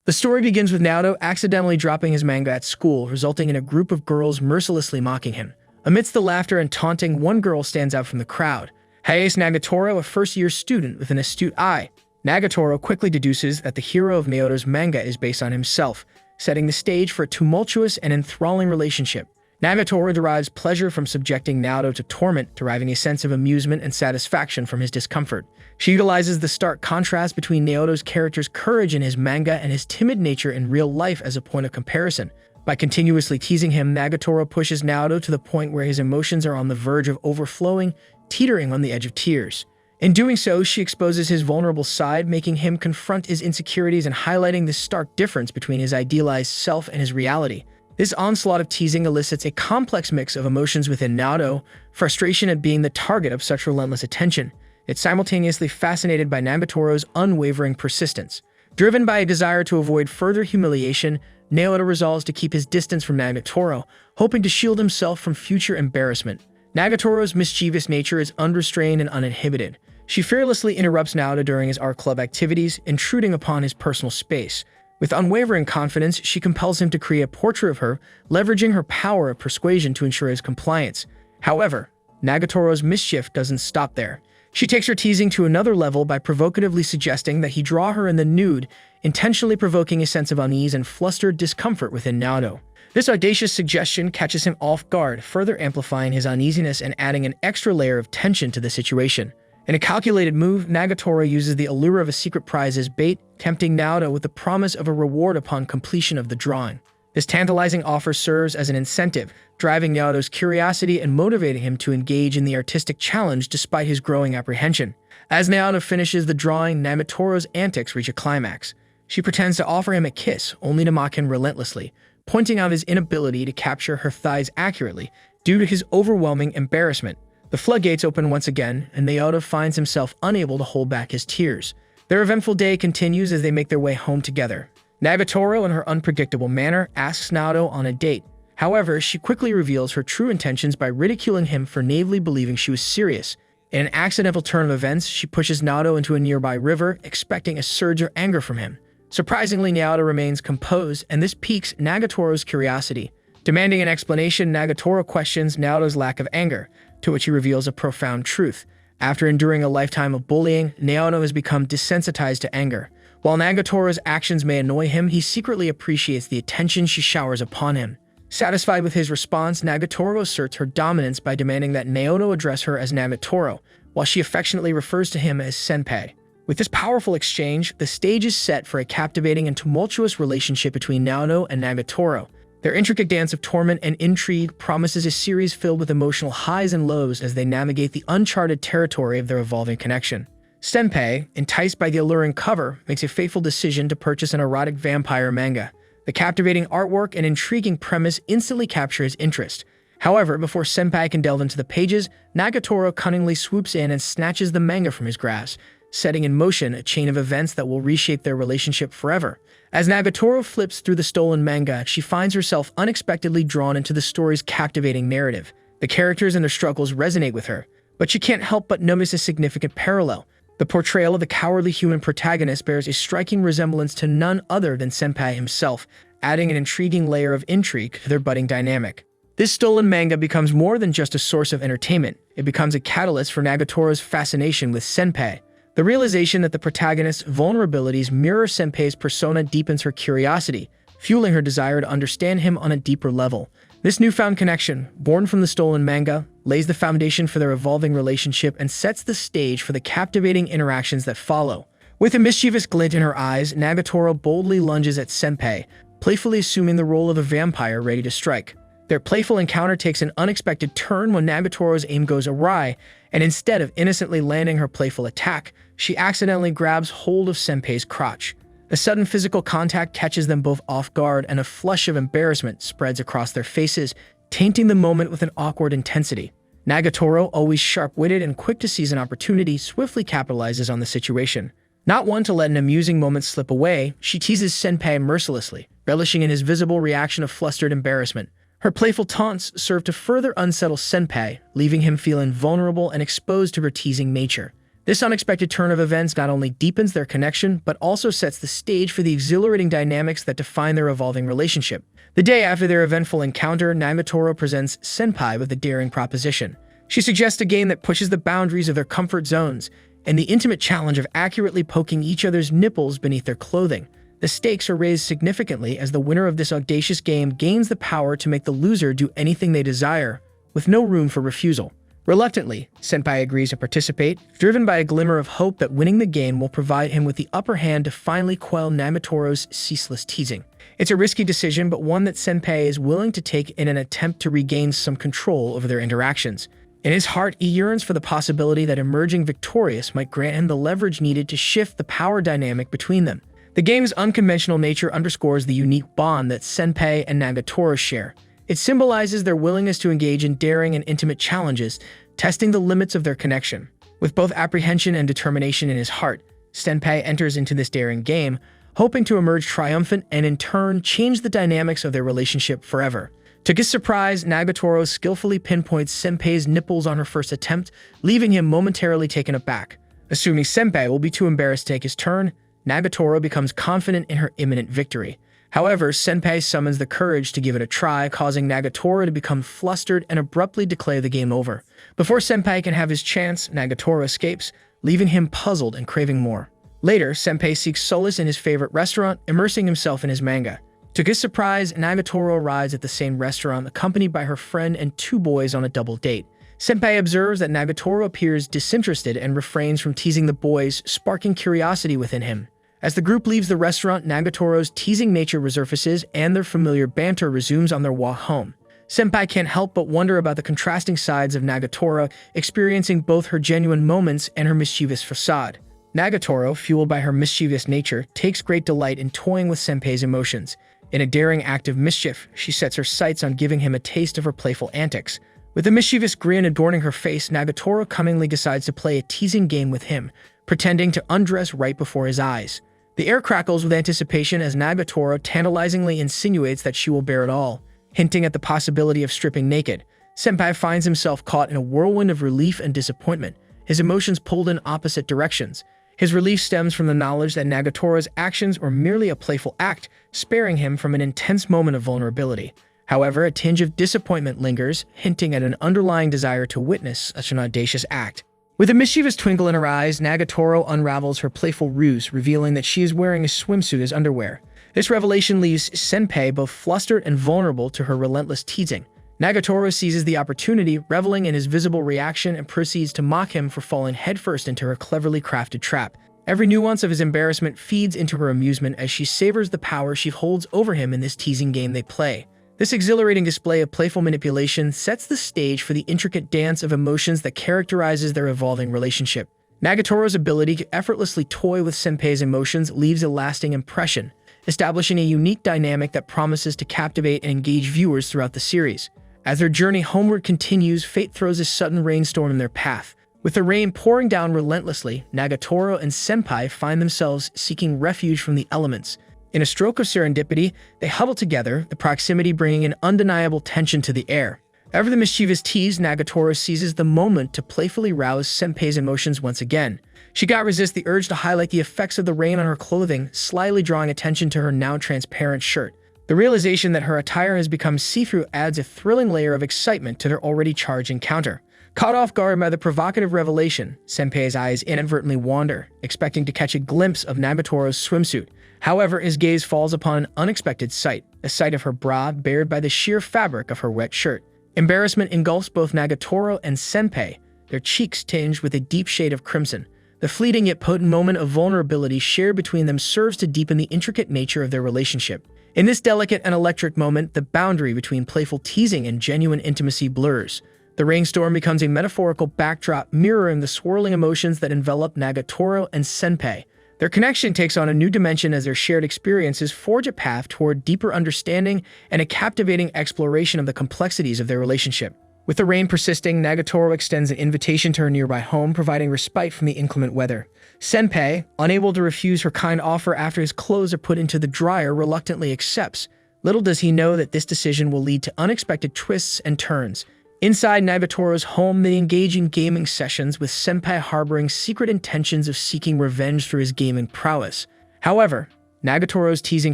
The story begins with Naoto accidentally dropping his manga at school, resulting in a group of girls mercilessly mocking him. Amidst the laughter and taunting, one girl stands out from the crowd. Hayase Nagatoro, a first-year student with an astute eye. Nagatoro quickly deduces that the hero of Naoto's manga is based on himself, setting the stage for a tumultuous and enthralling relationship. Nagatoro derives pleasure from subjecting Naoto to torment, deriving a sense of amusement and satisfaction from his discomfort. She utilizes the stark contrast between Naoto's character's courage in his manga and his timid nature in real life as a point of comparison. By continuously teasing him, Nagatoro pushes Naoto to the point where his emotions are on the verge of overflowing, teetering on the edge of tears. In doing so, she exposes his vulnerable side, making him confront his insecurities and highlighting the stark difference between his idealized self and his reality. This onslaught of teasing elicits a complex mix of emotions within Naoto: frustration at being the target of such relentless attention, yet simultaneously fascinated by Nagatoro's unwavering persistence. Driven by a desire to avoid further humiliation, Naoto resolves to keep his distance from Nagatoro, hoping to shield himself from future embarrassment. Nagatoro's mischievous nature is unrestrained and uninhibited. She fearlessly interrupts Naoto during his art club activities, intruding upon his personal space. With unwavering confidence, she compels him to create a portrait of her, leveraging her power of persuasion to ensure his compliance. However, Nagatoro's mischief doesn't stop there. She takes her teasing to another level by provocatively suggesting that he draw her in the nude, intentionally provoking a sense of unease and flustered discomfort within Naoto. This audacious suggestion catches him off guard, further amplifying his uneasiness and adding an extra layer of tension to the situation. In a calculated move, Nagatoro uses the allure of a secret prize as bait, tempting Naoto with the promise of a reward upon completion of the drawing. This tantalizing offer serves as an incentive, driving Naoto's curiosity and motivating him to engage in the artistic challenge despite his growing apprehension. As Naoto finishes the drawing, Nagatoro's antics reach a climax. She pretends to offer him a kiss, only to mock him relentlessly, pointing out his inability to capture her thighs accurately due to his overwhelming embarrassment. The floodgates open once again, and Naoto finds himself unable to hold back his tears. Their eventful day continues as they make their way home together. Nagatoro, in her unpredictable manner, asks Naoto on a date. However, she quickly reveals her true intentions by ridiculing him for naively believing she was serious. In an accidental turn of events, she pushes Naoto into a nearby river, expecting a surge of anger from him. Surprisingly, Naoto remains composed, and this piques Nagatoro's curiosity. Demanding an explanation, Nagatoro questions Naoto's lack of anger, to which he reveals a profound truth. After enduring a lifetime of bullying, Naoto has become desensitized to anger. While Nagatoro's actions may annoy him, he secretly appreciates the attention she showers upon him. Satisfied with his response, Nagatoro asserts her dominance by demanding that Naoto address her as Nagatoro, while she affectionately refers to him as Senpai. With this powerful exchange, the stage is set for a captivating and tumultuous relationship between Naoto and Nagatoro. Their intricate dance of torment and intrigue promises a series filled with emotional highs and lows as they navigate the uncharted territory of their evolving connection. Senpai, enticed by the alluring cover, makes a fateful decision to purchase an erotic vampire manga. The captivating artwork and intriguing premise instantly capture his interest. However, before Senpai can delve into the pages, Nagatoro cunningly swoops in and snatches the manga from his grasp, setting in motion a chain of events that will reshape their relationship forever. As Nagatoro flips through the stolen manga, she finds herself unexpectedly drawn into the story's captivating narrative. The characters and their struggles resonate with her, but she can't help but notice a significant parallel. The portrayal of the cowardly human protagonist bears a striking resemblance to none other than Senpai himself, adding an intriguing layer of intrigue to their budding dynamic. This stolen manga becomes more than just a source of entertainment. It becomes a catalyst for Nagatoro's fascination with Senpai. The realization that the protagonist's vulnerabilities mirror Senpai's persona deepens her curiosity, fueling her desire to understand him on a deeper level. This newfound connection, born from the stolen manga, lays the foundation for their evolving relationship and sets the stage for the captivating interactions that follow. With a mischievous glint in her eyes, Nagatoro boldly lunges at Senpai, playfully assuming the role of a vampire ready to strike. Their playful encounter takes an unexpected turn when Nagatoro's aim goes awry, and instead of innocently landing her playful attack, she accidentally grabs hold of Senpai's crotch. A sudden physical contact catches them both off guard, and a flush of embarrassment spreads across their faces, tainting the moment with an awkward intensity. Nagatoro, always sharp-witted and quick to seize an opportunity, swiftly capitalizes on the situation. Not one to let an amusing moment slip away, she teases Senpai mercilessly, relishing in his visible reaction of flustered embarrassment. Her playful taunts serve to further unsettle Senpai, leaving him feeling vulnerable and exposed to her teasing nature. This unexpected turn of events not only deepens their connection, but also sets the stage for the exhilarating dynamics that define their evolving relationship. The day after their eventful encounter, Nagatoro presents Senpai with a daring proposition. She suggests a game that pushes the boundaries of their comfort zones and the intimate challenge of accurately poking each other's nipples beneath their clothing. The stakes are raised significantly as the winner of this audacious game gains the power to make the loser do anything they desire, with no room for refusal. Reluctantly, Senpai agrees to participate, driven by a glimmer of hope that winning the game will provide him with the upper hand to finally quell Nagatoro's ceaseless teasing. It's a risky decision, but one that Senpai is willing to take in an attempt to regain some control over their interactions. In his heart, he yearns for the possibility that emerging victorious might grant him the leverage needed to shift the power dynamic between them. The game's unconventional nature underscores the unique bond that Senpai and Nagatoro share. It symbolizes their willingness to engage in daring and intimate challenges, testing the limits of their connection. With both apprehension and determination in his heart, Senpai enters into this daring game, hoping to emerge triumphant and in turn change the dynamics of their relationship forever. To his surprise, Nagatoro skillfully pinpoints Senpai's nipples on her first attempt, leaving him momentarily taken aback. Assuming Senpai will be too embarrassed to take his turn, Nagatoro becomes confident in her imminent victory. However, Senpai summons the courage to give it a try, causing Nagatoro to become flustered and abruptly declare the game over. Before Senpai can have his chance, Nagatoro escapes, leaving him puzzled and craving more. Later, Senpai seeks solace in his favorite restaurant, immersing himself in his manga. To his surprise, Nagatoro arrives at the same restaurant, accompanied by her friend and two boys on a double date. Senpai observes that Nagatoro appears disinterested and refrains from teasing the boys, sparking curiosity within him. As the group leaves the restaurant, Nagatoro's teasing nature resurfaces and their familiar banter resumes on their walk home. Senpai can't help but wonder about the contrasting sides of Nagatoro, experiencing both her genuine moments and her mischievous facade. Nagatoro, fueled by her mischievous nature, takes great delight in toying with Senpai's emotions. In a daring act of mischief, she sets her sights on giving him a taste of her playful antics. With a mischievous grin adorning her face, Nagatoro cunningly decides to play a teasing game with him, pretending to undress right before his eyes. The air crackles with anticipation as Nagatoro tantalizingly insinuates that she will bear it all, hinting at the possibility of stripping naked. Senpai finds himself caught in a whirlwind of relief and disappointment, his emotions pulled in opposite directions. His relief stems from the knowledge that Nagatoro's actions were merely a playful act, sparing him from an intense moment of vulnerability. However, a tinge of disappointment lingers, hinting at an underlying desire to witness such an audacious act. With a mischievous twinkle in her eyes, Nagatoro unravels her playful ruse, revealing that she is wearing a swimsuit as underwear. This revelation leaves Senpai both flustered and vulnerable to her relentless teasing. Nagatoro seizes the opportunity, reveling in his visible reaction, and proceeds to mock him for falling headfirst into her cleverly crafted trap. Every nuance of his embarrassment feeds into her amusement as she savors the power she holds over him in this teasing game they play. This exhilarating display of playful manipulation sets the stage for the intricate dance of emotions that characterizes their evolving relationship. Nagatoro's ability to effortlessly toy with Senpai's emotions leaves a lasting impression, establishing a unique dynamic that promises to captivate and engage viewers throughout the series. As their journey homeward continues, fate throws a sudden rainstorm in their path. With the rain pouring down relentlessly, Nagatoro and Senpai find themselves seeking refuge from the elements. In a stroke of serendipity, they huddle together, the proximity bringing an undeniable tension to the air. Ever the mischievous tease, Nagatoro seizes the moment to playfully rouse Senpai's emotions once again. She can't resist the urge to highlight the effects of the rain on her clothing, slyly drawing attention to her now transparent shirt. The realization that her attire has become see-through adds a thrilling layer of excitement to their already charged encounter. Caught off guard by the provocative revelation, Senpai's eyes inadvertently wander, expecting to catch a glimpse of Nagatoro's swimsuit. However, his gaze falls upon an unexpected sight, a sight of her bra bared by the sheer fabric of her wet shirt. Embarrassment engulfs both Nagatoro and Senpai, their cheeks tinged with a deep shade of crimson. The fleeting yet potent moment of vulnerability shared between them serves to deepen the intricate nature of their relationship. In this delicate and electric moment, the boundary between playful teasing and genuine intimacy blurs. The rainstorm becomes a metaphorical backdrop mirroring the swirling emotions that envelop Nagatoro and Senpai. Their connection takes on a new dimension as their shared experiences forge a path toward deeper understanding and a captivating exploration of the complexities of their relationship. With the rain persisting, Nagatoro extends an invitation to her nearby home, providing respite from the inclement weather. Senpai, unable to refuse her kind offer after his clothes are put into the dryer, reluctantly accepts. Little does he know that this decision will lead to unexpected twists and turns. Inside Nagatoro's home, they engage in gaming sessions, with Senpai harboring secret intentions of seeking revenge through his gaming prowess. However, Nagatoro's teasing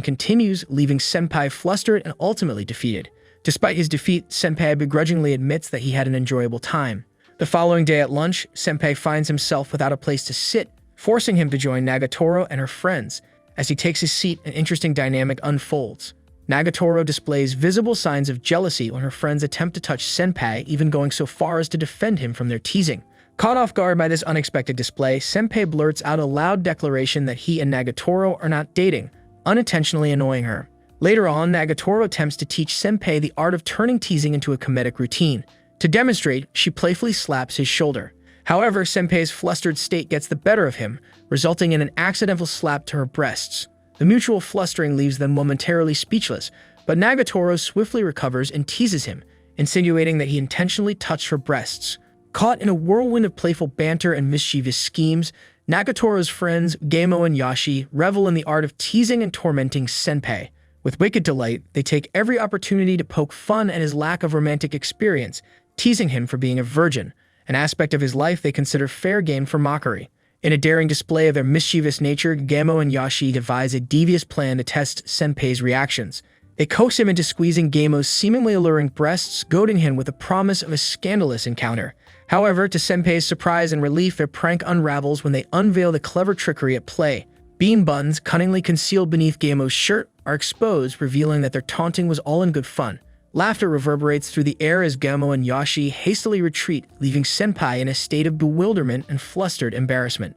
continues, leaving Senpai flustered and ultimately defeated. Despite his defeat, Senpai begrudgingly admits that he had an enjoyable time. The following day at lunch, Senpai finds himself without a place to sit, forcing him to join Nagatoro and her friends. As he takes his seat, an interesting dynamic unfolds. Nagatoro displays visible signs of jealousy when her friends attempt to touch Senpai, even going so far as to defend him from their teasing. Caught off guard by this unexpected display, Senpai blurts out a loud declaration that he and Nagatoro are not dating, unintentionally annoying her. Later on, Nagatoro attempts to teach Senpai the art of turning teasing into a comedic routine. To demonstrate, she playfully slaps his shoulder. However, Senpai's flustered state gets the better of him, resulting in an accidental slap to her breasts. The mutual flustering leaves them momentarily speechless, but Nagatoro swiftly recovers and teases him, insinuating that he intentionally touched her breasts. Caught in a whirlwind of playful banter and mischievous schemes, Nagatoro's friends, Gamo and Yashi, revel in the art of teasing and tormenting Senpai. With wicked delight, they take every opportunity to poke fun at his lack of romantic experience, teasing him for being a virgin, an aspect of his life they consider fair game for mockery. In a daring display of their mischievous nature, Gamo and Yashi devise a devious plan to test Senpai's reactions. They coax him into squeezing Gamo's seemingly alluring breasts, goading him with the promise of a scandalous encounter. However, to Senpai's surprise and relief, their prank unravels when they unveil the clever trickery at play. Bean buns, cunningly concealed beneath Gamo's shirt, are exposed, revealing that their taunting was all in good fun. Laughter reverberates through the air as Gamo and Yashi hastily retreat, leaving Senpai in a state of bewilderment and flustered embarrassment.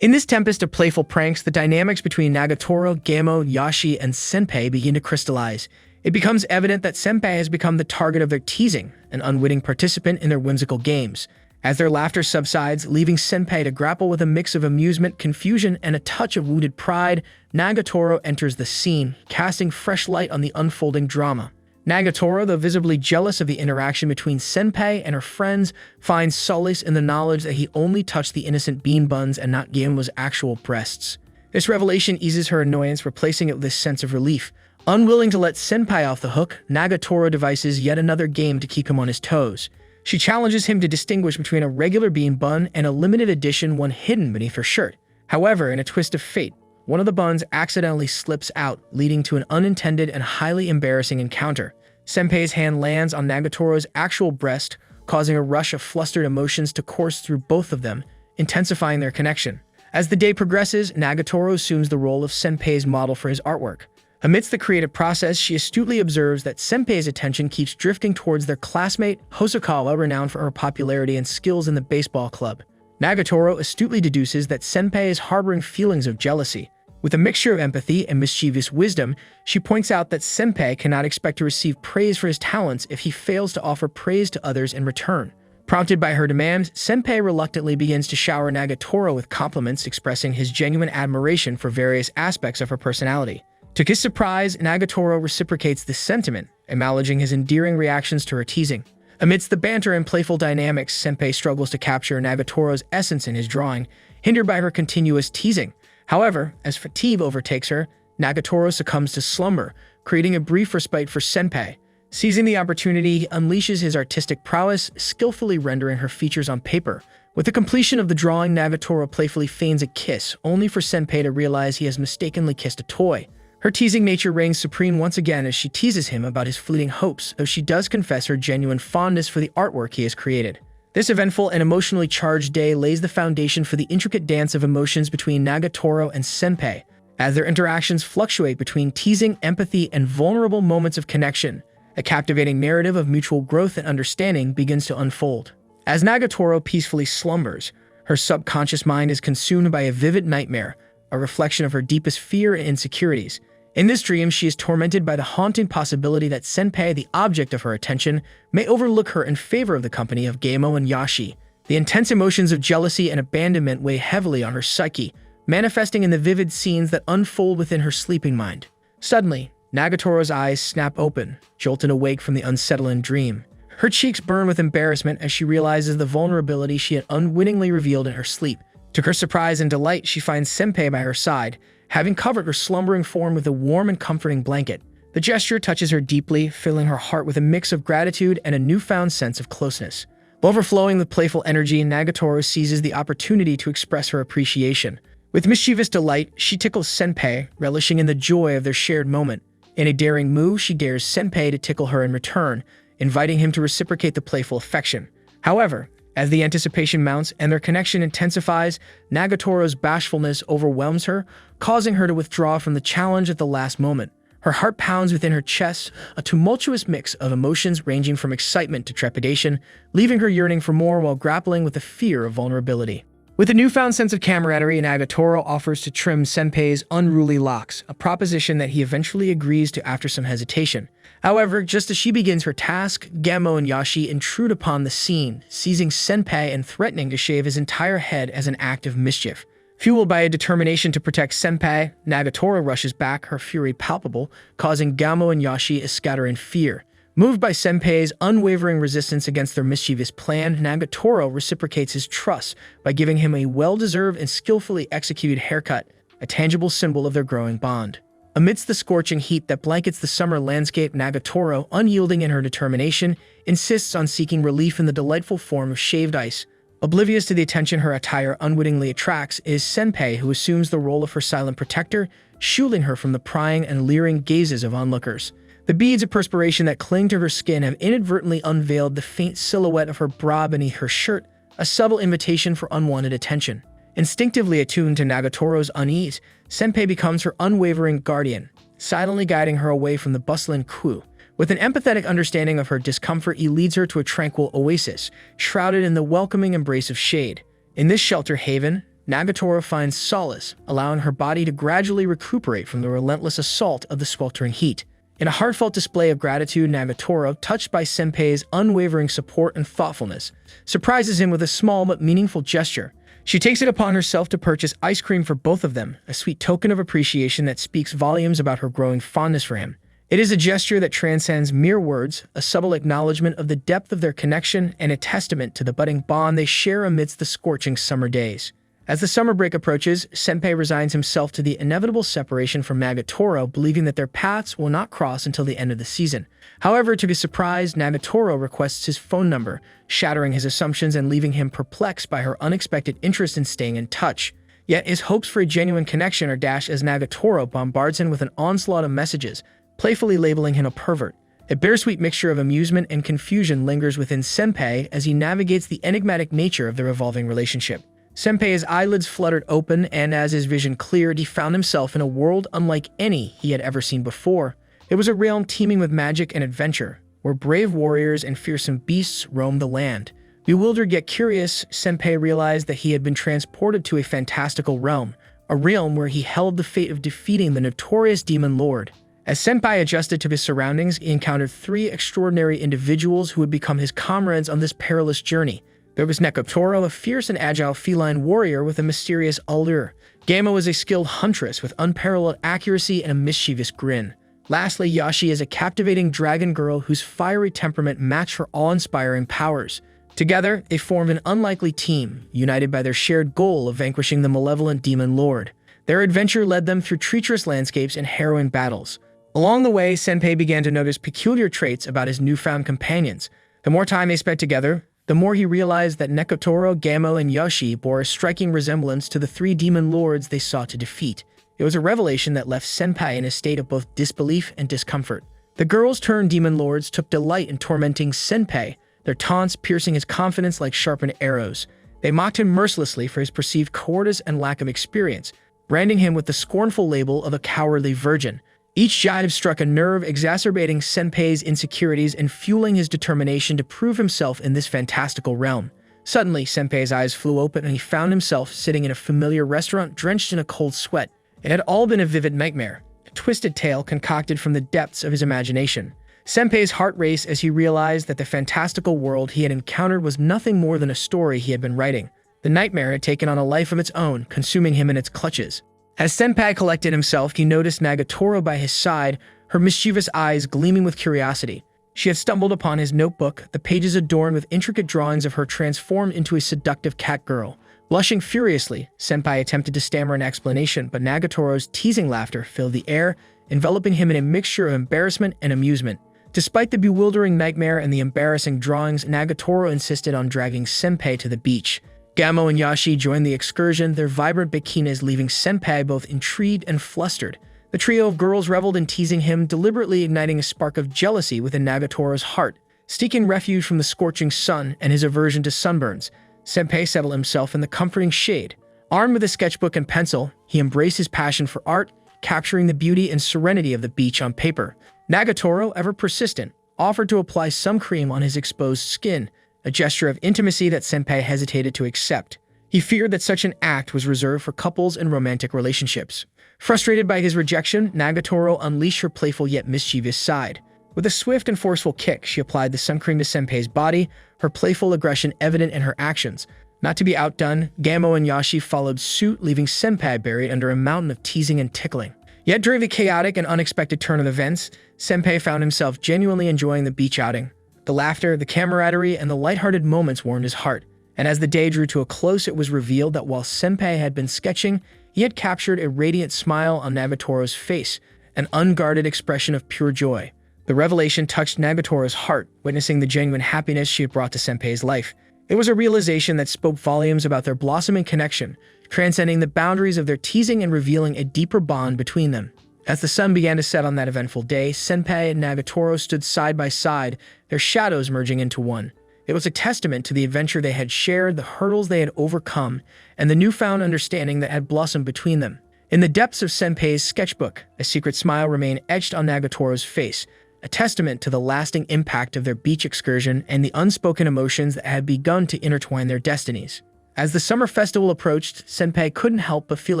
In this tempest of playful pranks, the dynamics between Nagatoro, Gamo, Yashi, and Senpai begin to crystallize. It becomes evident that Senpai has become the target of their teasing, an unwitting participant in their whimsical games. As their laughter subsides, leaving Senpai to grapple with a mix of amusement, confusion, and a touch of wounded pride, Nagatoro enters the scene, casting fresh light on the unfolding drama. Nagatoro, though visibly jealous of the interaction between Senpai and her friends, finds solace in the knowledge that he only touched the innocent bean buns and not Gamo's actual breasts. This revelation eases her annoyance, replacing it with a sense of relief. Unwilling to let Senpai off the hook, Nagatoro devises yet another game to keep him on his toes. She challenges him to distinguish between a regular bean bun and a limited edition one hidden beneath her shirt. However, in a twist of fate, one of the buns accidentally slips out, leading to an unintended and highly embarrassing encounter. Senpai's hand lands on Nagatoro's actual breast, causing a rush of flustered emotions to course through both of them, intensifying their connection. As the day progresses, Nagatoro assumes the role of Senpai's model for his artwork. Amidst the creative process, she astutely observes that Senpai's attention keeps drifting towards their classmate, Hosokawa, renowned for her popularity and skills in the baseball club. Nagatoro astutely deduces that Senpai is harboring feelings of jealousy. With a mixture of empathy and mischievous wisdom, she points out that Senpai cannot expect to receive praise for his talents if he fails to offer praise to others in return. Prompted by her demands, Senpai reluctantly begins to shower Nagatoro with compliments, expressing his genuine admiration for various aspects of her personality. To his surprise, Nagatoro reciprocates this sentiment, acknowledging his endearing reactions to her teasing. Amidst the banter and playful dynamics, Senpai struggles to capture Nagatoro's essence in his drawing, hindered by her continuous teasing. However, as fatigue overtakes her, Nagatoro succumbs to slumber, creating a brief respite for Senpai. Seizing the opportunity, he unleashes his artistic prowess, skillfully rendering her features on paper. With the completion of the drawing, Nagatoro playfully feigns a kiss, only for Senpai to realize he has mistakenly kissed a toy. Her teasing nature reigns supreme once again as she teases him about his fleeting hopes, though she does confess her genuine fondness for the artwork he has created. This eventful and emotionally charged day lays the foundation for the intricate dance of emotions between Nagatoro and Senpai. As their interactions fluctuate between teasing, empathy, and vulnerable moments of connection, a captivating narrative of mutual growth and understanding begins to unfold. As Nagatoro peacefully slumbers, her subconscious mind is consumed by a vivid nightmare, a reflection of her deepest fear and insecurities. In this dream, she is tormented by the haunting possibility that Senpai, the object of her attention, may overlook her in favor of the company of Gamo and Yashi. The intense emotions of jealousy and abandonment weigh heavily on her psyche, manifesting in the vivid scenes that unfold within her sleeping mind. Suddenly, Nagatoro's eyes snap open, jolted awake from the unsettling dream. Her cheeks burn with embarrassment as she realizes the vulnerability she had unwittingly revealed in her sleep. To her surprise and delight, she finds Senpai by her side, having covered her slumbering form with a warm and comforting blanket. The gesture touches her deeply, filling her heart with a mix of gratitude and a newfound sense of closeness. Overflowing with playful energy, Nagatoro seizes the opportunity to express her appreciation. With mischievous delight, she tickles Senpai, relishing in the joy of their shared moment. In a daring move, she dares Senpai to tickle her in return, inviting him to reciprocate the playful affection. However, as the anticipation mounts and their connection intensifies, Nagatoro's bashfulness overwhelms her, causing her to withdraw from the challenge at the last moment. Her heart pounds within her chest, a tumultuous mix of emotions ranging from excitement to trepidation, leaving her yearning for more while grappling with the fear of vulnerability. With a newfound sense of camaraderie, Nagatoro offers to trim Senpai's unruly locks, a proposition that he eventually agrees to after some hesitation. However, just as she begins her task, Gamo and Yashi intrude upon the scene, seizing Senpai and threatening to shave his entire head as an act of mischief. Fueled by a determination to protect Senpai, Nagatoro rushes back, her fury palpable, causing Gamo and Yashi to scatter in fear. Moved by Senpai's unwavering resistance against their mischievous plan, Nagatoro reciprocates his trust by giving him a well-deserved and skillfully executed haircut, a tangible symbol of their growing bond. Amidst the scorching heat that blankets the summer landscape, Nagatoro, unyielding in her determination, insists on seeking relief in the delightful form of shaved ice. Oblivious to the attention her attire unwittingly attracts is Senpai, who assumes the role of her silent protector, shielding her from the prying and leering gazes of onlookers. The beads of perspiration that cling to her skin have inadvertently unveiled the faint silhouette of her bra beneath her shirt, a subtle invitation for unwanted attention. Instinctively attuned to Nagatoro's unease, Senpai becomes her unwavering guardian, silently guiding her away from the bustling crew. With an empathetic understanding of her discomfort, he leads her to a tranquil oasis, shrouded in the welcoming embrace of shade. In this shelter haven, Nagatoro finds solace, allowing her body to gradually recuperate from the relentless assault of the sweltering heat. In a heartfelt display of gratitude, Nagatoro, touched by Senpai's unwavering support and thoughtfulness, surprises him with a small but meaningful gesture. She takes it upon herself to purchase ice cream for both of them, a sweet token of appreciation that speaks volumes about her growing fondness for him. It is a gesture that transcends mere words, a subtle acknowledgement of the depth of their connection and a testament to the budding bond they share amidst the scorching summer days. As the summer break approaches, Senpai resigns himself to the inevitable separation from Nagatoro, believing that their paths will not cross until the end of the season. However, to his surprise, Nagatoro requests his phone number, shattering his assumptions and leaving him perplexed by her unexpected interest in staying in touch. Yet his hopes for a genuine connection are dashed as Nagatoro bombards him with an onslaught of messages, playfully labeling him a pervert. A bittersweet mixture of amusement and confusion lingers within Senpai as he navigates the enigmatic nature of their evolving relationship. Senpai's eyelids fluttered open, and as his vision cleared, he found himself in a world unlike any he had ever seen before. It was a realm teeming with magic and adventure, where brave warriors and fearsome beasts roamed the land. Bewildered yet curious, Senpai realized that he had been transported to a fantastical realm, a realm where he held the fate of defeating the notorious demon lord. As Senpai adjusted to his surroundings, he encountered three extraordinary individuals who would become his comrades on this perilous journey. There was Nagatoro, a fierce and agile feline warrior with a mysterious allure. Gamo is a skilled huntress with unparalleled accuracy and a mischievous grin. Lastly, Yashi is a captivating dragon girl whose fiery temperament matched her awe-inspiring powers. Together, they formed an unlikely team, united by their shared goal of vanquishing the malevolent demon lord. Their adventure led them through treacherous landscapes and harrowing battles. Along the way, Senpai began to notice peculiar traits about his newfound companions. The more time they spent together, the more he realized that Nagatoro, Gamo, and Yashi bore a striking resemblance to the three demon lords they sought to defeat. It was a revelation that left Senpai in a state of both disbelief and discomfort. The girls-turned demon lords took delight in tormenting Senpai, their taunts piercing his confidence like sharpened arrows. They mocked him mercilessly for his perceived cowardice and lack of experience, branding him with the scornful label of a cowardly virgin. Each jibe struck a nerve, exacerbating Senpai's insecurities and fueling his determination to prove himself in this fantastical realm. Suddenly, Senpai's eyes flew open and he found himself sitting in a familiar restaurant drenched in a cold sweat. It had all been a vivid nightmare, a twisted tale concocted from the depths of his imagination. Senpai's heart raced as he realized that the fantastical world he had encountered was nothing more than a story he had been writing. The nightmare had taken on a life of its own, consuming him in its clutches. As Senpai collected himself, he noticed Nagatoro by his side, her mischievous eyes gleaming with curiosity. She had stumbled upon his notebook, the pages adorned with intricate drawings of her transformed into a seductive cat girl. Blushing furiously, Senpai attempted to stammer an explanation, but Nagatoro's teasing laughter filled the air, enveloping him in a mixture of embarrassment and amusement. Despite the bewildering nightmare and the embarrassing drawings, Nagatoro insisted on dragging Senpai to the beach. Gamo and Yashi joined the excursion, their vibrant bikinis leaving Senpai both intrigued and flustered. The trio of girls reveled in teasing him, deliberately igniting a spark of jealousy within Nagatoro's heart. Seeking refuge from the scorching sun and his aversion to sunburns, Senpai settled himself in the comforting shade. Armed with a sketchbook and pencil, he embraced his passion for art, capturing the beauty and serenity of the beach on paper. Nagatoro, ever persistent, offered to apply some cream on his exposed skin, a gesture of intimacy that Senpai hesitated to accept. He feared that such an act was reserved for couples in romantic relationships. Frustrated by his rejection, Nagatoro unleashed her playful yet mischievous side. With a swift and forceful kick, she applied the sun cream to Senpai's body, her playful aggression evident in her actions. Not to be outdone, Gamo and Yashi followed suit, leaving Senpai buried under a mountain of teasing and tickling. Yet during the chaotic and unexpected turn of events, Senpai found himself genuinely enjoying the beach outing. The laughter, the camaraderie, and the lighthearted moments warmed his heart. And as the day drew to a close, it was revealed that while Senpai had been sketching, he had captured a radiant smile on Nagatoro's face, an unguarded expression of pure joy. The revelation touched Nagatoro's heart, witnessing the genuine happiness she had brought to Senpai's life. It was a realization that spoke volumes about their blossoming connection, transcending the boundaries of their teasing and revealing a deeper bond between them. As the sun began to set on that eventful day, Senpai and Nagatoro stood side by side, their shadows merging into one. It was a testament to the adventure they had shared, the hurdles they had overcome, and the newfound understanding that had blossomed between them. In the depths of Senpai's sketchbook, a secret smile remained etched on Nagatoro's face, a testament to the lasting impact of their beach excursion and the unspoken emotions that had begun to intertwine their destinies. As the summer festival approached, Senpai couldn't help but feel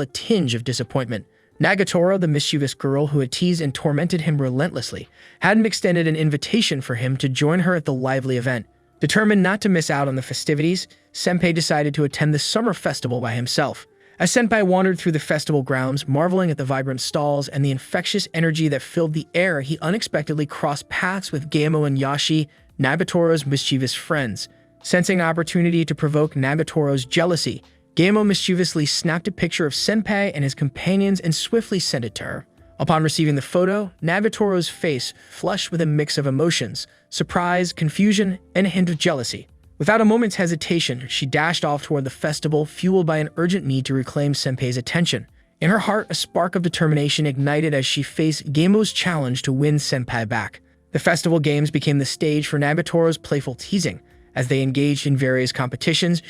a tinge of disappointment. Nagatoro, the mischievous girl who had teased and tormented him relentlessly, hadn't extended an invitation for him to join her at the lively event. Determined not to miss out on the festivities, Senpai decided to attend the summer festival by himself. As Senpai wandered through the festival grounds, marveling at the vibrant stalls and the infectious energy that filled the air, he unexpectedly crossed paths with Gamo and Yashi, Nagatoro's mischievous friends. Sensing an opportunity to provoke Nagatoro's jealousy, Gamo mischievously snapped a picture of Senpai and his companions and swiftly sent it to her. Upon receiving the photo, Nagatoro's face flushed with a mix of emotions, surprise, confusion, and a hint of jealousy. Without a moment's hesitation, she dashed off toward the festival, fueled by an urgent need to reclaim Senpai's attention. In her heart, a spark of determination ignited as she faced Gamo's challenge to win Senpai back. The festival games became the stage for Nagatoro's playful teasing. As they engaged in various competitions,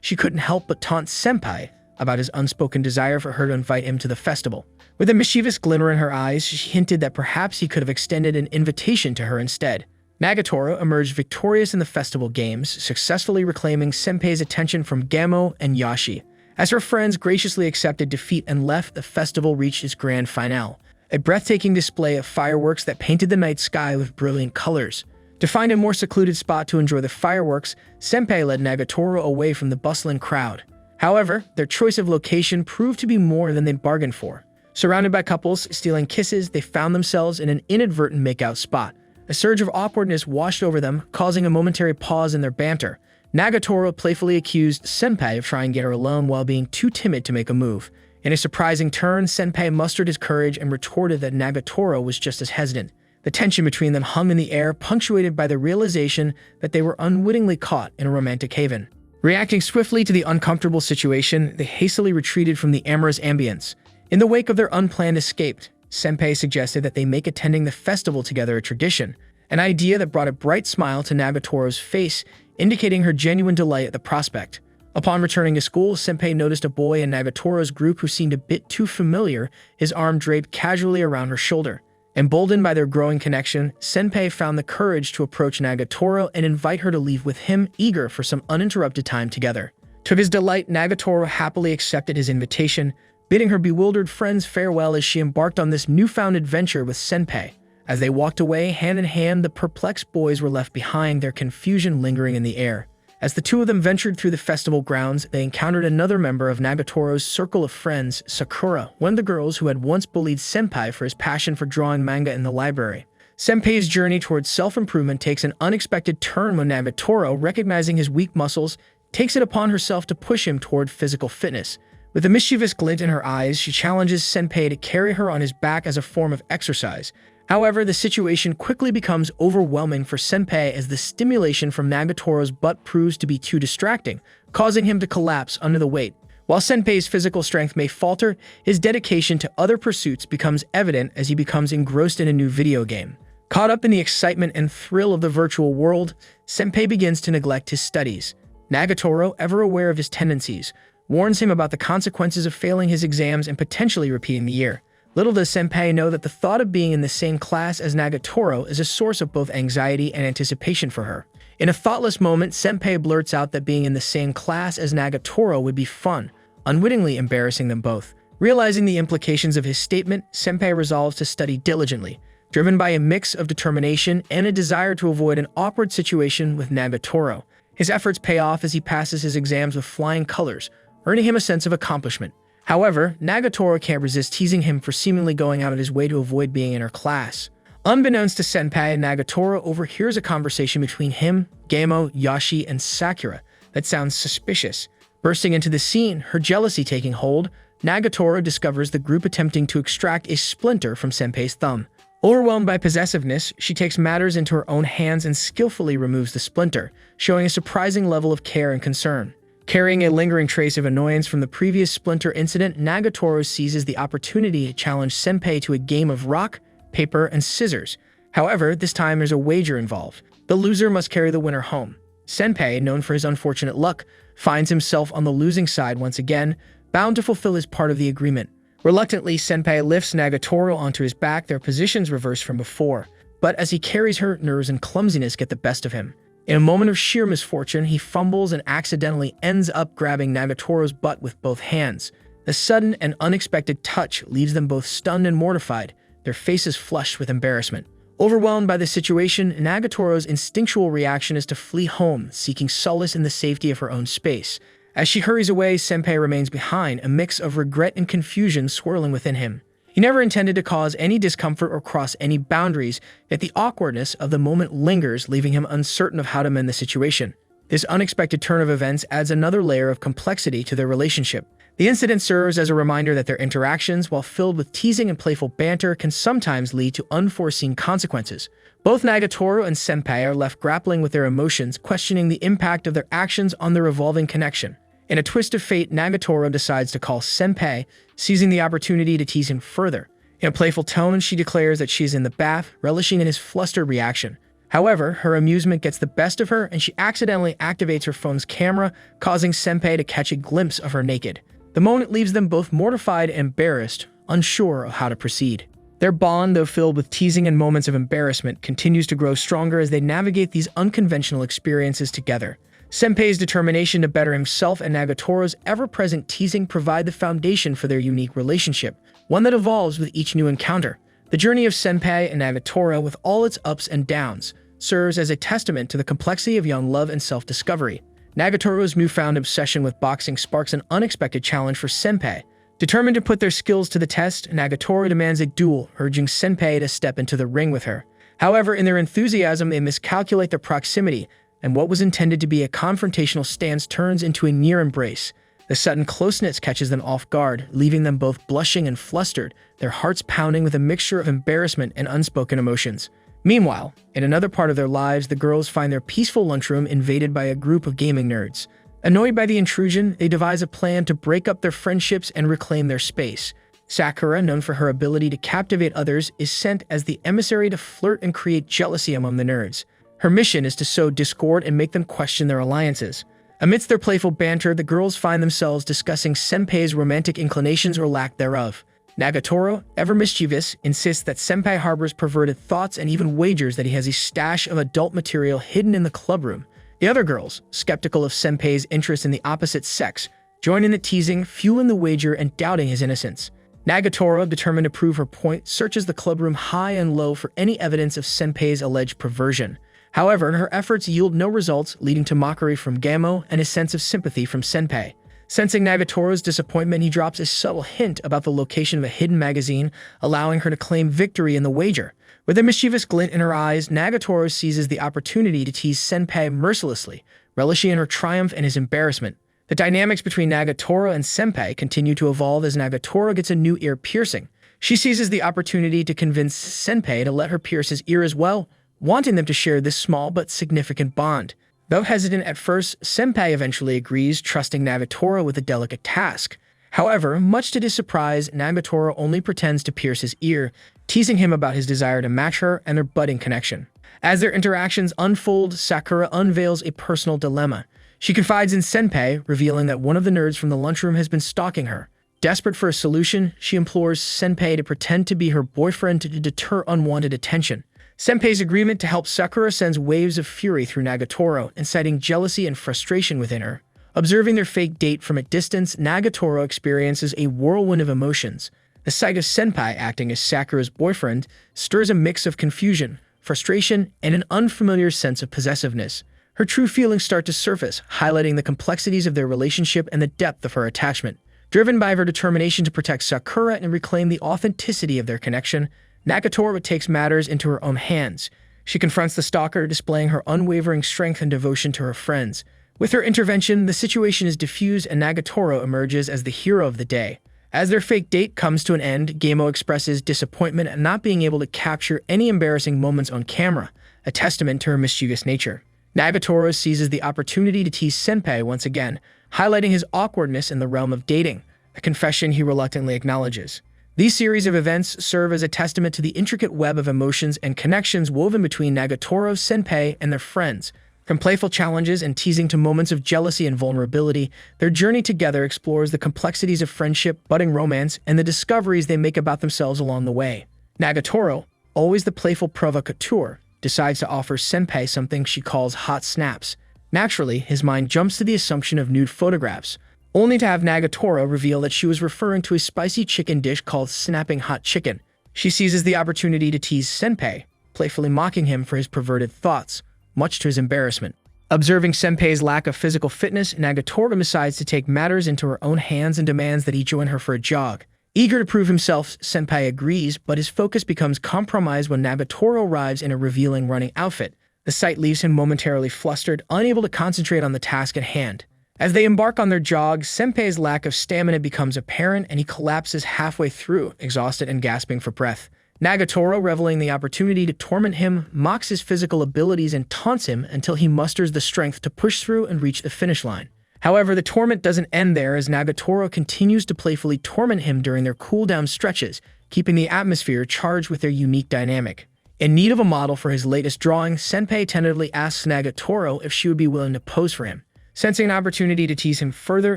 she couldn't help but taunt Senpai about his unspoken desire for her to invite him to the festival. With a mischievous glimmer in her eyes, she hinted that perhaps he could have extended an invitation to her instead. Nagatoro emerged victorious in the festival games, successfully reclaiming Senpai's attention from Gamo and Yashi. As her friends graciously accepted defeat and left, the festival reached its grand finale, a breathtaking display of fireworks that painted the night sky with brilliant colors. To find a more secluded spot to enjoy the fireworks, Senpai led Nagatoro away from the bustling crowd. However, their choice of location proved to be more than they'd bargained for. Surrounded by couples stealing kisses, they found themselves in an inadvertent makeout spot. A surge of awkwardness washed over them, causing a momentary pause in their banter. Nagatoro playfully accused Senpai of trying to get her alone while being too timid to make a move. In a surprising turn, Senpai mustered his courage and retorted that Nagatoro was just as hesitant. The tension between them hung in the air, punctuated by the realization that they were unwittingly caught in a romantic haven. Reacting swiftly to the uncomfortable situation, they hastily retreated from the amorous ambience. In the wake of their unplanned escape, Senpai suggested that they make attending the festival together a tradition, an idea that brought a bright smile to Nagatoro's face, indicating her genuine delight at the prospect. Upon returning to school, Senpai noticed a boy in Nagatoro's group who seemed a bit too familiar, his arm draped casually around her shoulder. Emboldened by their growing connection, Senpai found the courage to approach Nagatoro and invite her to leave with him, eager for some uninterrupted time together. To his delight, Nagatoro happily accepted his invitation, bidding her bewildered friends farewell as she embarked on this newfound adventure with Senpai. As they walked away, hand in hand, the perplexed boys were left behind, their confusion lingering in the air. As the two of them ventured through the festival grounds, they encountered another member of Nagatoro's circle of friends, Sakura, one of the girls who had once bullied Senpai for his passion for drawing manga in the library. Senpai's journey towards self-improvement takes an unexpected turn when Nagatoro, recognizing his weak muscles, takes it upon herself to push him toward physical fitness. With a mischievous glint in her eyes, she challenges Senpai to carry her on his back as a form of exercise. However, the situation quickly becomes overwhelming for Senpai as the stimulation from Nagatoro's butt proves to be too distracting, causing him to collapse under the weight. While Senpai's physical strength may falter, his dedication to other pursuits becomes evident as he becomes engrossed in a new video game. Caught up in the excitement and thrill of the virtual world, Senpai begins to neglect his studies. Nagatoro, ever aware of his tendencies, warns him about the consequences of failing his exams and potentially repeating the year. Little does Senpai know that the thought of being in the same class as Nagatoro is a source of both anxiety and anticipation for her. In a thoughtless moment, Senpai blurts out that being in the same class as Nagatoro would be fun, unwittingly embarrassing them both. Realizing the implications of his statement, Senpai resolves to study diligently, driven by a mix of determination and a desire to avoid an awkward situation with Nagatoro. His efforts pay off as he passes his exams with flying colors, earning him a sense of accomplishment. However, Nagatoro can't resist teasing him for seemingly going out of his way to avoid being in her class. Unbeknownst to Senpai, Nagatoro overhears a conversation between him, Gamo, Yashi, and Sakura that sounds suspicious. Bursting into the scene, her jealousy taking hold, Nagatoro discovers the group attempting to extract a splinter from Senpai's thumb. Overwhelmed by possessiveness, she takes matters into her own hands and skillfully removes the splinter, showing a surprising level of care and concern. Carrying a lingering trace of annoyance from the previous splinter incident, Nagatoro seizes the opportunity to challenge Senpai to a game of rock, paper, and scissors. However, this time there's a wager involved. The loser must carry the winner home. Senpai, known for his unfortunate luck, finds himself on the losing side once again, bound to fulfill his part of the agreement. Reluctantly, Senpai lifts Nagatoro onto his back, their positions reversed from before. But as he carries her, nerves and clumsiness get the best of him. In a moment of sheer misfortune, he fumbles and accidentally ends up grabbing Nagatoro's butt with both hands. The sudden and unexpected touch leaves them both stunned and mortified, their faces flushed with embarrassment. Overwhelmed by the situation, Nagatoro's instinctual reaction is to flee home, seeking solace in the safety of her own space. As she hurries away, Senpai remains behind, a mix of regret and confusion swirling within him. He never intended to cause any discomfort or cross any boundaries, yet the awkwardness of the moment lingers, leaving him uncertain of how to mend the situation. This unexpected turn of events adds another layer of complexity to their relationship. The incident serves as a reminder that their interactions, while filled with teasing and playful banter, can sometimes lead to unforeseen consequences. Both Nagatoro and Senpai are left grappling with their emotions, questioning the impact of their actions on their evolving connection. In a twist of fate, Nagatoro decides to call Senpai, seizing the opportunity to tease him further. In a playful tone, she declares that she is in the bath, relishing in his flustered reaction. However, her amusement gets the best of her, and she accidentally activates her phone's camera, causing Senpai to catch a glimpse of her naked. The moment leaves them both mortified and embarrassed, unsure of how to proceed. Their bond, though filled with teasing and moments of embarrassment, continues to grow stronger as they navigate these unconventional experiences together. Senpai's determination to better himself and Nagatoro's ever-present teasing provide the foundation for their unique relationship, one that evolves with each new encounter. The journey of Senpai and Nagatoro, with all its ups and downs, serves as a testament to the complexity of young love and self-discovery. Nagatoro's newfound obsession with boxing sparks an unexpected challenge for Senpai. Determined to put their skills to the test, Nagatoro demands a duel, urging Senpai to step into the ring with her. However, in their enthusiasm, they miscalculate their proximity, and what was intended to be a confrontational stance turns into a near embrace. The sudden closeness catches them off guard, leaving them both blushing and flustered, their hearts pounding with a mixture of embarrassment and unspoken emotions. Meanwhile, in another part of their lives, the girls find their peaceful lunchroom invaded by a group of gaming nerds. Annoyed by the intrusion, they devise a plan to break up their friendships and reclaim their space. Sakura, known for her ability to captivate others, is sent as the emissary to flirt and create jealousy among the nerds. Her mission is to sow discord and make them question their alliances. Amidst their playful banter, the girls find themselves discussing Senpai's romantic inclinations or lack thereof. Nagatoro, ever mischievous, insists that Senpai harbors perverted thoughts and even wagers that he has a stash of adult material hidden in the clubroom. The other girls, skeptical of Senpai's interest in the opposite sex, join in the teasing, fueling the wager and doubting his innocence. Nagatoro, determined to prove her point, searches the clubroom high and low for any evidence of Senpai's alleged perversion. However, her efforts yield no results, leading to mockery from Gamo and a sense of sympathy from Senpai. Sensing Nagatoro's disappointment, he drops a subtle hint about the location of a hidden magazine, allowing her to claim victory in the wager. With a mischievous glint in her eyes, Nagatoro seizes the opportunity to tease Senpai mercilessly, relishing in her triumph and his embarrassment. The dynamics between Nagatoro and Senpai continue to evolve as Nagatoro gets a new ear piercing. She seizes the opportunity to convince Senpai to let her pierce his ear as well, wanting them to share this small but significant bond. Though hesitant at first, Senpai eventually agrees, trusting Nagatoro with a delicate task. However, much to his surprise, Nagatoro only pretends to pierce his ear, teasing him about his desire to match her and their budding connection. As their interactions unfold, Sakura unveils a personal dilemma. She confides in Senpai, revealing that one of the nerds from the lunchroom has been stalking her. Desperate for a solution, she implores Senpai to pretend to be her boyfriend to deter unwanted attention. Senpai's agreement to help Sakura sends waves of fury through Nagatoro, inciting jealousy and frustration within her. Observing their fake date from a distance, Nagatoro experiences a whirlwind of emotions. The sight of Senpai acting as Sakura's boyfriend stirs a mix of confusion, frustration, and an unfamiliar sense of possessiveness. Her true feelings start to surface, highlighting the complexities of their relationship and the depth of her attachment. Driven by her determination to protect Sakura and reclaim the authenticity of their connection, Nagatoro takes matters into her own hands. She confronts the stalker, displaying her unwavering strength and devotion to her friends. With her intervention, the situation is diffused and Nagatoro emerges as the hero of the day. As their fake date comes to an end, Gamo expresses disappointment at not being able to capture any embarrassing moments on camera, a testament to her mischievous nature. Nagatoro seizes the opportunity to tease Senpai once again, highlighting his awkwardness in the realm of dating, a confession he reluctantly acknowledges. These series of events serve as a testament to the intricate web of emotions and connections woven between Nagatoro, Senpai, and their friends. From playful challenges and teasing to moments of jealousy and vulnerability, their journey together explores the complexities of friendship, budding romance, and the discoveries they make about themselves along the way. Nagatoro, always the playful provocateur, decides to offer Senpai something she calls hot snaps. Naturally, his mind jumps to the assumption of nude photographs, only to have Nagatoro reveal that she was referring to a spicy chicken dish called snapping hot chicken. She seizes the opportunity to tease Senpai, playfully mocking him for his perverted thoughts, much to his embarrassment. Observing Senpai's lack of physical fitness, Nagatoro decides to take matters into her own hands and demands that he join her for a jog. Eager to prove himself, Senpai agrees, but his focus becomes compromised when Nagatoro arrives in a revealing running outfit. The sight leaves him momentarily flustered, unable to concentrate on the task at hand. As they embark on their jog, Senpai's lack of stamina becomes apparent and he collapses halfway through, exhausted and gasping for breath. Nagatoro, reveling the opportunity to torment him, mocks his physical abilities and taunts him until he musters the strength to push through and reach the finish line. However, the torment doesn't end there as Nagatoro continues to playfully torment him during their cool-down stretches, keeping the atmosphere charged with their unique dynamic. In need of a model for his latest drawing, Senpai tentatively asks Nagatoro if she would be willing to pose for him. Sensing an opportunity to tease him further,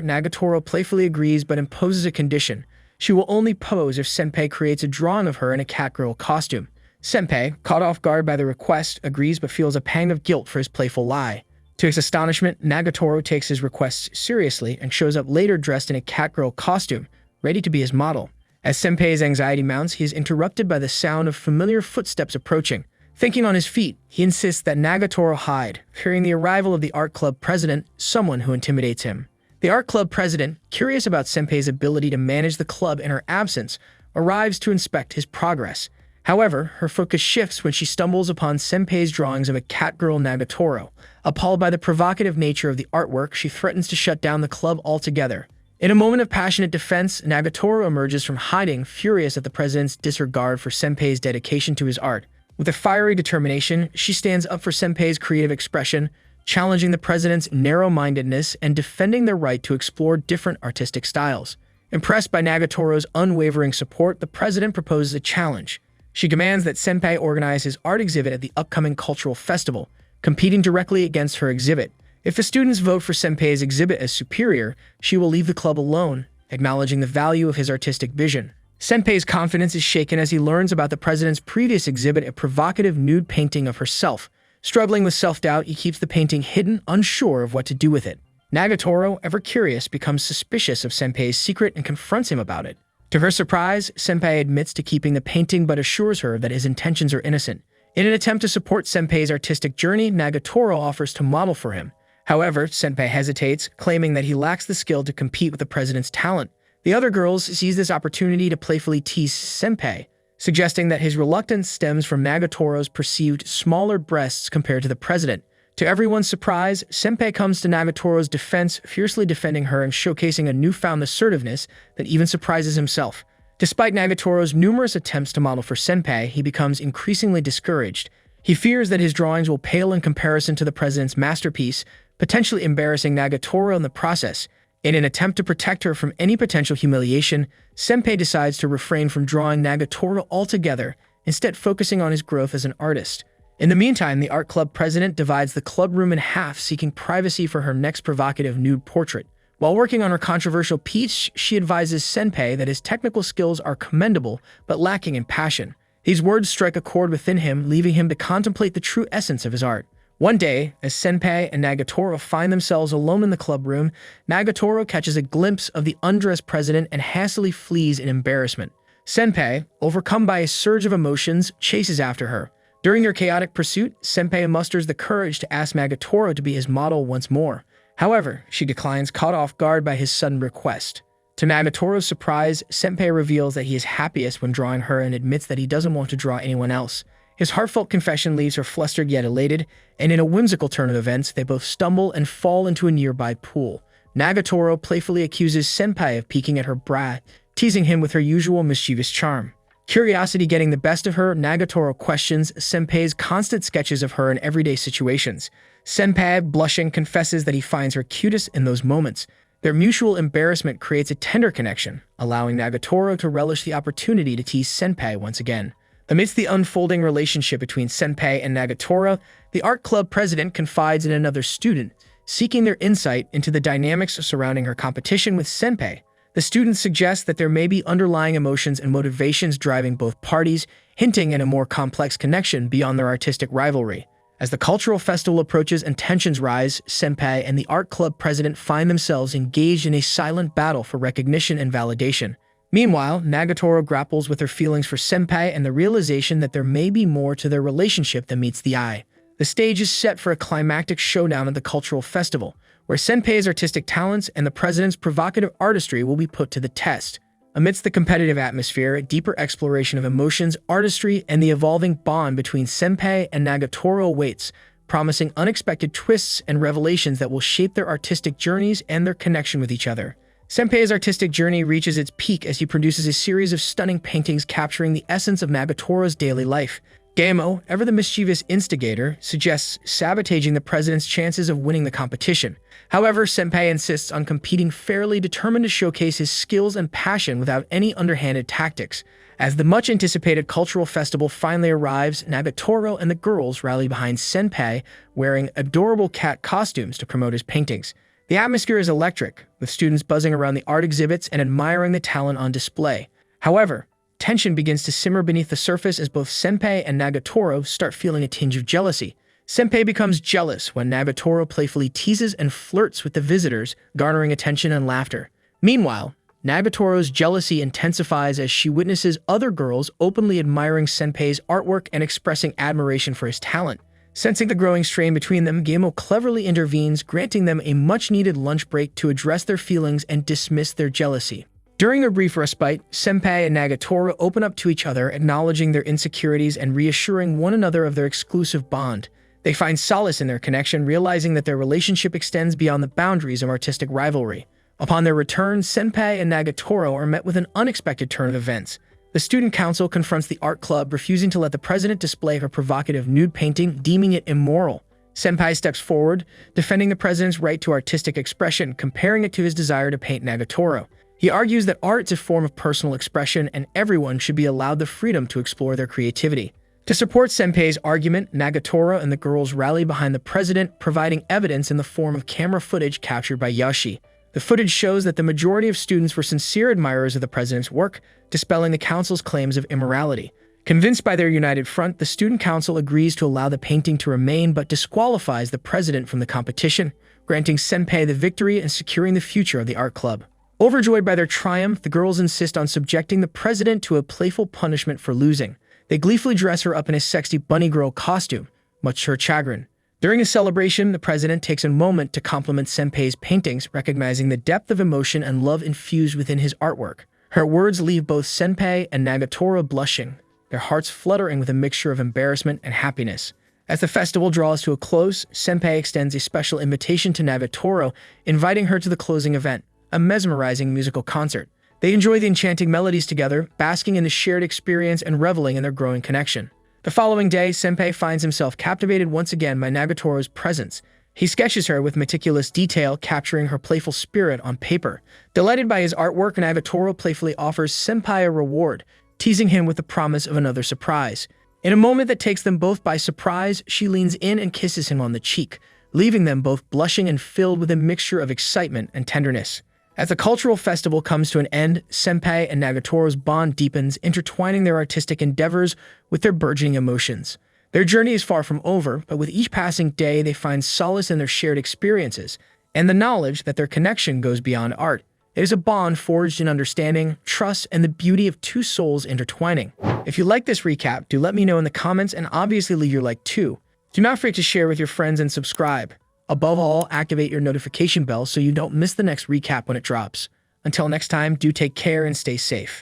Nagatoro playfully agrees but imposes a condition. She will only pose if Senpai creates a drawing of her in a catgirl costume. Senpai, caught off guard by the request, agrees but feels a pang of guilt for his playful lie. To his astonishment, Nagatoro takes his request seriously and shows up later dressed in a catgirl costume, ready to be his model. As Senpai's anxiety mounts, he is interrupted by the sound of familiar footsteps approaching. Thinking on his feet, he insists that Nagatoro hide, fearing the arrival of the art club president, someone who intimidates him. The art club president, curious about Senpai's ability to manage the club in her absence, arrives to inspect his progress. However, her focus shifts when she stumbles upon Senpai's drawings of a catgirl Nagatoro. Appalled by the provocative nature of the artwork, she threatens to shut down the club altogether. In a moment of passionate defense, Nagatoro emerges from hiding, furious at the president's disregard for Senpai's dedication to his art. With a fiery determination, she stands up for Senpai's creative expression, challenging the president's narrow-mindedness and defending their right to explore different artistic styles. Impressed by Nagatoro's unwavering support, the president proposes a challenge. She demands that Senpai organize his art exhibit at the upcoming cultural festival, competing directly against her exhibit. If the students vote for Senpai's exhibit as superior, she will leave the club alone, acknowledging the value of his artistic vision. Senpai's confidence is shaken as he learns about the president's previous exhibit, a provocative nude painting of herself. Struggling with self-doubt, he keeps the painting hidden, unsure of what to do with it. Nagatoro, ever curious, becomes suspicious of Senpai's secret and confronts him about it. To her surprise, Senpai admits to keeping the painting but assures her that his intentions are innocent. In an attempt to support Senpai's artistic journey, Nagatoro offers to model for him. However, Senpai hesitates, claiming that he lacks the skill to compete with the president's talent. The other girls seize this opportunity to playfully tease Senpai, suggesting that his reluctance stems from Nagatoro's perceived smaller breasts compared to the president. To everyone's surprise, Senpai comes to Nagatoro's defense, fiercely defending her and showcasing a newfound assertiveness that even surprises himself. Despite Nagatoro's numerous attempts to model for Senpai, he becomes increasingly discouraged. He fears that his drawings will pale in comparison to the president's masterpiece, potentially embarrassing Nagatoro in the process. In an attempt to protect her from any potential humiliation, Senpai decides to refrain from drawing Nagatoro altogether, instead focusing on his growth as an artist. In the meantime, the art club president divides the club room in half, seeking privacy for her next provocative nude portrait. While working on her controversial piece, she advises Senpai that his technical skills are commendable, but lacking in passion. These words strike a chord within him, leaving him to contemplate the true essence of his art. One day, as Senpai and Nagatoro find themselves alone in the club room, Nagatoro catches a glimpse of the undressed president and hastily flees in embarrassment. Senpai, overcome by a surge of emotions, chases after her. During their chaotic pursuit, Senpai musters the courage to ask Nagatoro to be his model once more. However, she declines, caught off guard by his sudden request. To Nagatoro's surprise, Senpai reveals that he is happiest when drawing her and admits that he doesn't want to draw anyone else. His heartfelt confession leaves her flustered yet elated, and in a whimsical turn of events, they both stumble and fall into a nearby pool. Nagatoro playfully accuses Senpai of peeking at her bra, teasing him with her usual mischievous charm. Curiosity getting the best of her, Nagatoro questions Senpai's constant sketches of her in everyday situations. Senpai, blushing, confesses that he finds her cutest in those moments. Their mutual embarrassment creates a tender connection, allowing Nagatoro to relish the opportunity to tease Senpai once again. Amidst the unfolding relationship between Senpai and Nagatoro, the art club president confides in another student, seeking their insight into the dynamics surrounding her competition with Senpai. The student suggests that there may be underlying emotions and motivations driving both parties, hinting at a more complex connection beyond their artistic rivalry. As the cultural festival approaches and tensions rise, Senpai and the art club president find themselves engaged in a silent battle for recognition and validation. Meanwhile, Nagatoro grapples with her feelings for Senpai and the realization that there may be more to their relationship than meets the eye. The stage is set for a climactic showdown at the cultural festival, where Senpai's artistic talents and the president's provocative artistry will be put to the test. Amidst the competitive atmosphere, a deeper exploration of emotions, artistry, and the evolving bond between Senpai and Nagatoro awaits, promising unexpected twists and revelations that will shape their artistic journeys and their connection with each other. Senpai's artistic journey reaches its peak as he produces a series of stunning paintings capturing the essence of Nagatoro's daily life. Gaemo, ever the mischievous instigator, suggests sabotaging the president's chances of winning the competition. However, Senpai insists on competing fairly, determined to showcase his skills and passion without any underhanded tactics. As the much-anticipated cultural festival finally arrives, Nagatoro and the girls rally behind Senpai, wearing adorable cat costumes to promote his paintings. The atmosphere is electric, with students buzzing around the art exhibits and admiring the talent on display. However, tension begins to simmer beneath the surface as both Senpai and Nagatoro start feeling a tinge of jealousy. Senpai becomes jealous when Nagatoro playfully teases and flirts with the visitors, garnering attention and laughter. Meanwhile, Nagatoro's jealousy intensifies as she witnesses other girls openly admiring Senpai's artwork and expressing admiration for his talent. Sensing the growing strain between them, Gaemo cleverly intervenes, granting them a much-needed lunch break to address their feelings and dismiss their jealousy. During their brief respite, Senpai and Nagatoro open up to each other, acknowledging their insecurities and reassuring one another of their exclusive bond. They find solace in their connection, realizing that their relationship extends beyond the boundaries of artistic rivalry. Upon their return, Senpai and Nagatoro are met with an unexpected turn of events. The student council confronts the art club, refusing to let the president display her provocative nude painting, deeming it immoral. Senpai steps forward, defending the president's right to artistic expression, comparing it to his desire to paint Nagatoro. He argues that art is a form of personal expression and everyone should be allowed the freedom to explore their creativity. To support Senpai's argument, Nagatoro and the girls rally behind the president, providing evidence in the form of camera footage captured by Yoshi. The footage shows that the majority of students were sincere admirers of the president's work, dispelling the council's claims of immorality. Convinced by their united front, the student council agrees to allow the painting to remain but disqualifies the president from the competition, granting Senpai the victory and securing the future of the art club. Overjoyed by their triumph, the girls insist on subjecting the president to a playful punishment for losing. They gleefully dress her up in a sexy bunny girl costume, much to her chagrin. During a celebration, the president takes a moment to compliment Senpai's paintings, recognizing the depth of emotion and love infused within his artwork. Her words leave both Senpai and Nagatoro blushing, their hearts fluttering with a mixture of embarrassment and happiness. As the festival draws to a close, Senpai extends a special invitation to Nagatoro, inviting her to the closing event, a mesmerizing musical concert. They enjoy the enchanting melodies together, basking in the shared experience and reveling in their growing connection. The following day, Senpai finds himself captivated once again by Nagatoro's presence. He sketches her with meticulous detail, capturing her playful spirit on paper. Delighted by his artwork, Nagatoro playfully offers Senpai a reward, teasing him with the promise of another surprise. In a moment that takes them both by surprise, she leans in and kisses him on the cheek, leaving them both blushing and filled with a mixture of excitement and tenderness. As the cultural festival comes to an end, Senpai and Nagatoro's bond deepens, intertwining their artistic endeavors with their burgeoning emotions. Their journey is far from over, but with each passing day, they find solace in their shared experiences and the knowledge that their connection goes beyond art. It is a bond forged in understanding, trust, and the beauty of two souls intertwining. If you like this recap, do let me know in the comments and obviously leave your like too. Do not forget to share with your friends and subscribe. Above all, activate your notification bell so you don't miss the next recap when it drops. Until next time, do take care and stay safe.